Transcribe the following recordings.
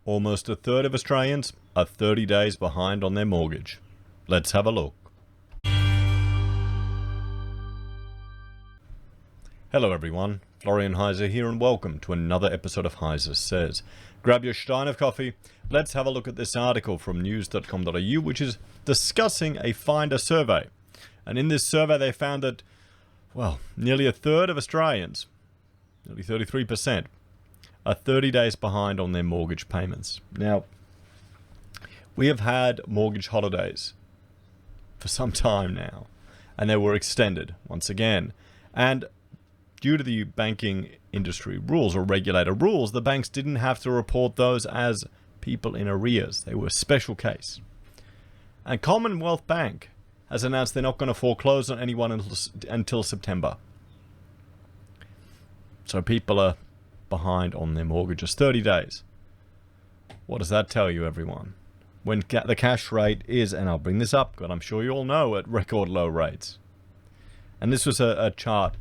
Almost a third of Australians are 30 days behind on their mortgage. Let's have a look. Hello everyone, Florian.heise here and welcome to another episode of HeiseSays. Grab your stein of coffee, let's have a look at this article from news.com.au which is discussing a Finder survey. And in this survey they found that, well, nearly a third of Australians, nearly 33%, are 30 days behind on their mortgage payments. Now, we have had mortgage holidays for some time now, and they were extended once again. And due to the banking industry rules or regulator rules, the banks didn't have to report those as people in arrears. They were a special case. And Commonwealth Bank has announced they're not going to foreclose on anyone until September. So people are behind on their mortgages 30 days. What does that tell you, everyone? When the cash rate is, and I'll bring this up, but I'm sure you all know, at record low rates. And this was a chart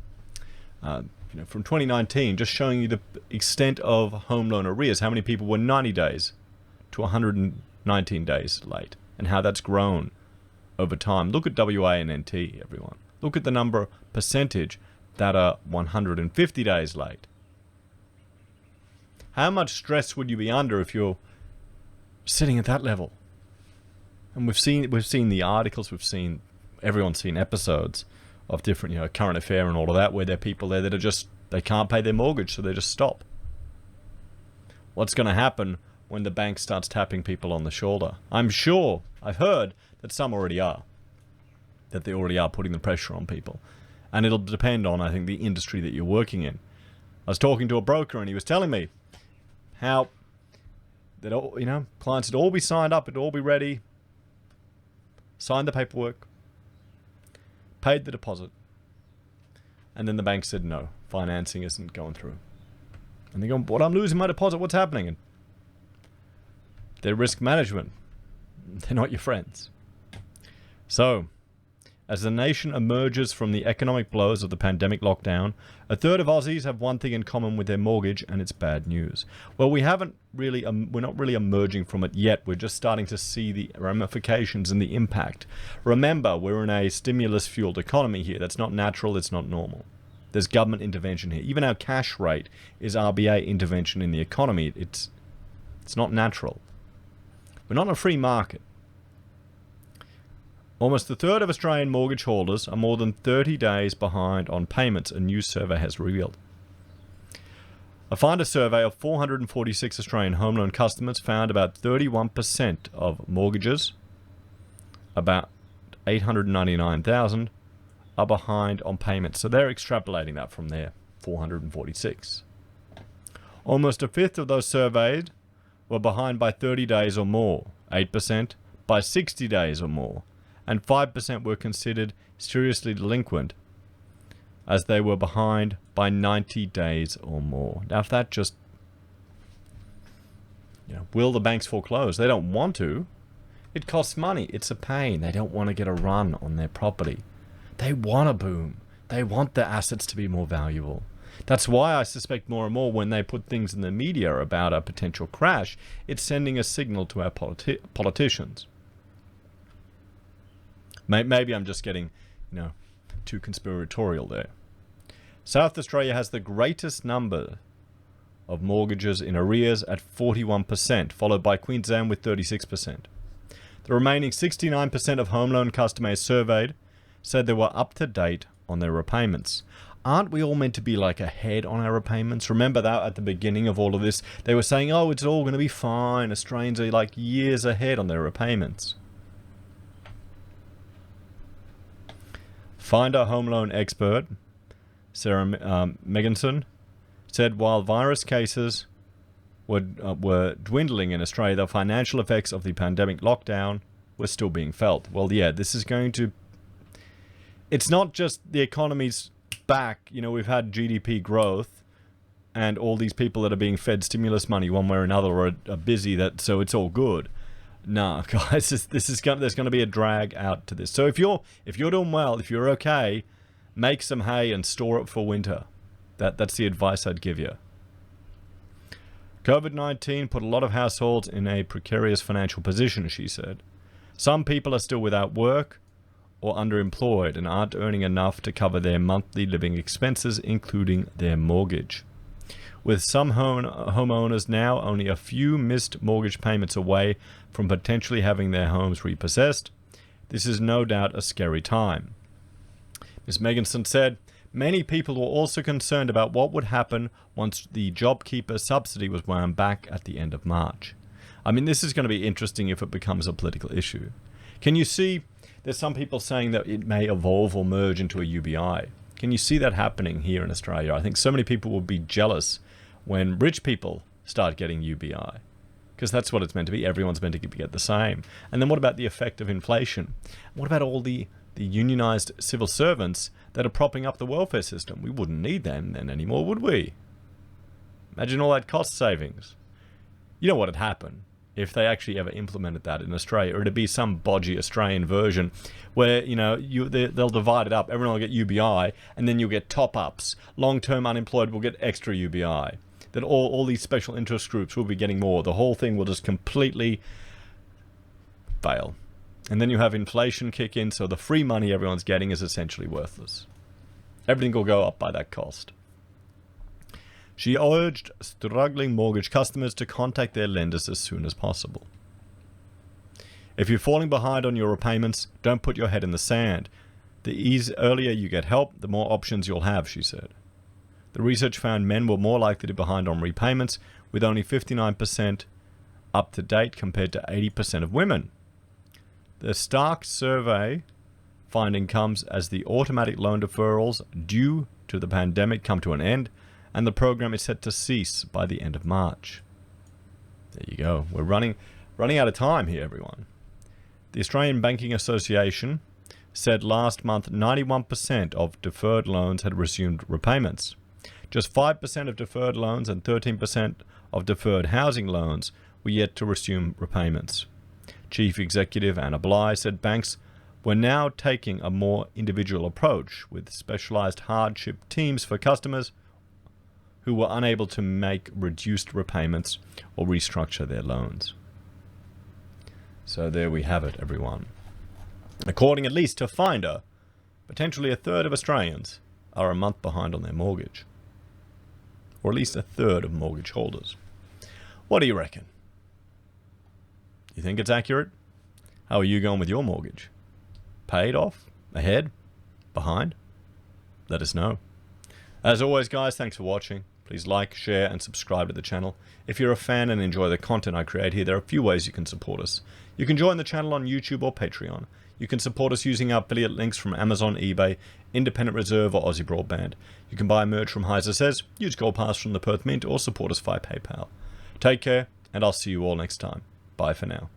from 2019, just showing you the extent of home loan arrears, how many people were 90 days to 119 days late, and how that's grown over time. Look at WA and NT, everyone. Look at the percentage that are 150 days late. How much stress would you be under if you're sitting at that level? And we've seen the articles, everyone's seen episodes of different, current affair and all of that, where there are people there that are just, they can't pay their mortgage, so they just stop. What's going to happen when the bank starts tapping people on the shoulder? I'm sure, I've heard that some already are, that they already are putting the pressure on people. And it'll depend on, I think, the industry that you're working in. I was talking to a broker and he was telling me how that all, clients would all be signed up, it'd all be ready, signed the paperwork, paid the deposit, and then the bank said no, financing isn't going through. And they go, "What? I'm losing my deposit. What's happening?" And they're risk management. They're not your friends. So, as the nation emerges from the economic blows of the pandemic lockdown, a third of Aussies have one thing in common with their mortgage, and it's bad news. Well, we're not really emerging from it yet. We're just starting to see the ramifications and the impact. Remember, we're in a stimulus-fueled economy here. That's not natural. It's not normal. There's government intervention here. Even our cash rate is RBA intervention in the economy. It's not natural. We're not in a free market. Almost a third of Australian mortgage holders are more than 30 days behind on payments, a new survey has revealed. A Finder survey of 446 Australian home loan customers found about 31% of mortgages, about 899,000, are behind on payments. So they're extrapolating that from their 446. Almost a fifth of those surveyed were behind by 30 days or more, 8% by 60 days or more, and 5% were considered seriously delinquent as they were behind by 90 days or more. Now, if that just, will the banks foreclose? They don't want to. It costs money. It's a pain. They don't want to get a run on their property. They want a boom. They want their assets to be more valuable. That's why I suspect more and more when they put things in the media about a potential crash, it's sending a signal to our politicians. Maybe I'm just getting, too conspiratorial there. South Australia has the greatest number of mortgages in arrears at 41%, followed by Queensland with 36%. The remaining 69% of home loan customers surveyed said they were up to date on their repayments. Aren't we all meant to be ahead on our repayments? Remember that at the beginning of all of this, they were saying, oh, it's all going to be fine. Australians are years ahead on their repayments. Finder home loan expert Sarah Megginson said while virus cases were dwindling in Australia, the financial effects of the pandemic lockdown were still being felt. Well, yeah, this is going to... It's not just the economy's back. We've had GDP growth and all these people that are being fed stimulus money one way or another are busy, so it's all good. No, guys, there's going to be a drag out to this. So if you're doing well, if you're okay, make some hay and store it for winter. That's the advice I'd give you. COVID-19 put a lot of households in a precarious financial position, she said. Some people are still without work or underemployed and aren't earning enough to cover their monthly living expenses, including their mortgage. With some homeowners now only a few missed mortgage payments away from potentially having their homes repossessed, this is no doubt a scary time. Ms. Megginson said, many people were also concerned about what would happen once the JobKeeper subsidy was wound back at the end of March. I mean, this is going to be interesting if it becomes a political issue. Can you see, there's some people saying that it may evolve or merge into a UBI. Can you see that happening here in Australia? I think so many people will be jealous when rich people start getting UBI, because that's what it's meant to be. Everyone's meant to get the same. And then what about the effect of inflation? What about all the unionized civil servants that are propping up the welfare system? We wouldn't need them then anymore, would we? Imagine all that cost savings. You know what would happen if they actually ever implemented that in Australia? Or it'd be some bodgy Australian version where, you know, they'll divide it up. Everyone will get UBI, and then you'll get top-ups. Long-term unemployed will get extra UBI. That all these special interest groups will be getting more. The whole thing will just completely fail. And then you have inflation kick in, so the free money everyone's getting is essentially worthless. Everything will go up by that cost. She urged struggling mortgage customers to contact their lenders as soon as possible. If you're falling behind on your repayments, don't put your head in the sand. The earlier you get help, the more options you'll have, she said. The research found men were more likely to be behind on repayments, with only 59% up to date compared to 80% of women. The Stark survey finding comes as the automatic loan deferrals due to the pandemic come to an end, and the program is set to cease by the end of March. There you go. We're running out of time here, everyone. The Australian Banking Association said last month 91% of deferred loans had resumed repayments. Just 5% of deferred loans and 13% of deferred housing loans were yet to resume repayments. Chief Executive Anna Bligh said banks were now taking a more individual approach with specialised hardship teams for customers who were unable to make reduced repayments or restructure their loans. So there we have it, everyone. According at least to Finder, potentially a third of Australians are a month behind on their mortgage. Or at least a third of mortgage holders. What do you reckon? You think it's accurate? How are you going with your mortgage? Paid off? Ahead? Behind? Let us know. As always, guys, thanks for watching. Please like, share, and subscribe to the channel. If you're a fan and enjoy the content I create here, there are a few ways you can support us. You can join the channel on YouTube or Patreon. You can support us using our affiliate links from Amazon, eBay, Independent Reserve, or AussieBroadband. You can buy merch from HeiseSays, use Gold Pass from the Perth Mint, or support us via PayPal. Take care, and I'll see you all next time. Bye for now.